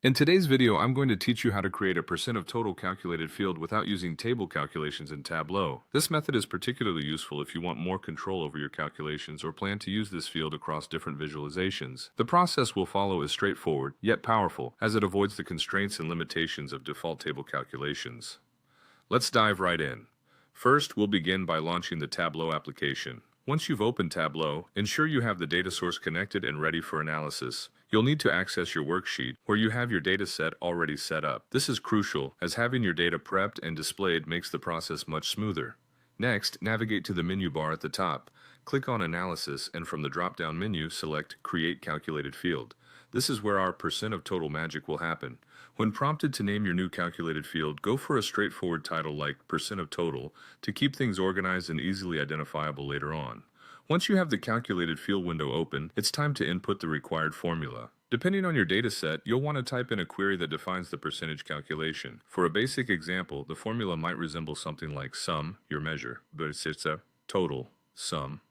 In today's video, I'm going to teach you how to create a percent of total calculated field without using table calculations in Tableau. This method is particularly useful if you want more control over your calculations or plan to use this field across different visualizations. The process we'll follow is straightforward, yet powerful, as it avoids the constraints and limitations of default table calculations. Let's dive right in. First, we'll begin by launching the Tableau application. Once you've opened Tableau, ensure you have the data source connected and ready for analysis. You'll need to access your worksheet where you have your data set already set up. This is crucial, as having your data prepped and displayed makes the process much smoother. Next, navigate to the menu bar at the top. Click on Analysis and from the drop-down menu, select Create Calculated Field. This is where our percent of total magic will happen. When prompted to name your new calculated field, go for a straightforward title like percent of total to keep things organized and easily identifiable later on. Once you have the calculated field window open, it's time to input the required formula. Depending on your data set, you'll want to type in a query that defines the percentage calculation. For a basic example, the formula might resemble something like sum, your measure, but it's a total, sum,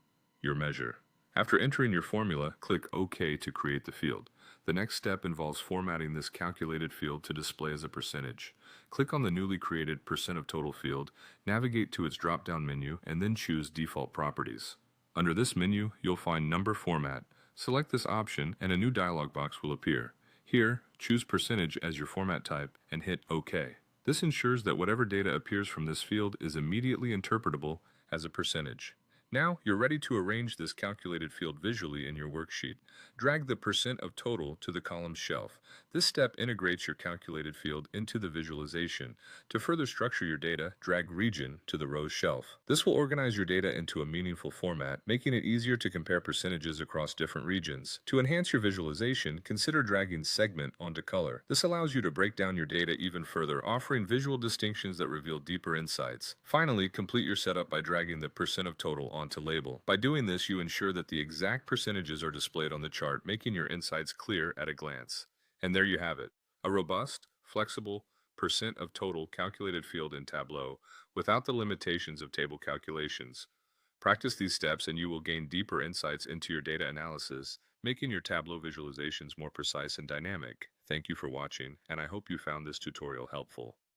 your measure. After entering your formula, click OK to create the field. The next step involves formatting this calculated field to display as a percentage. Click on the newly created percent of total field, navigate to its drop-down menu, and then choose Default Properties. Under this menu, you'll find Number Format. Select this option and a new dialog box will appear. Here, choose Percentage as your format type and hit OK. This ensures that whatever data appears from this field is immediately interpretable as a percentage. Now, you're ready to arrange this calculated field visually in your worksheet. Drag the percent of total to the column shelf. This step integrates your calculated field into the visualization. To further structure your data, drag Region to the rows shelf. This will organize your data into a meaningful format, making it easier to compare percentages across different regions. To enhance your visualization, consider dragging Segment onto Color. This allows you to break down your data even further, offering visual distinctions that reveal deeper insights. Finally, complete your setup by dragging the percent of total onto Label. By doing this, you ensure that the exact percentages are displayed on the chart, making your insights clear at a glance. And there you have it, a robust, flexible, percent of total calculated field in Tableau without the limitations of table calculations. Practice these steps and you will gain deeper insights into your data analysis, making your Tableau visualizations more precise and dynamic. Thank you for watching, and I hope you found this tutorial helpful.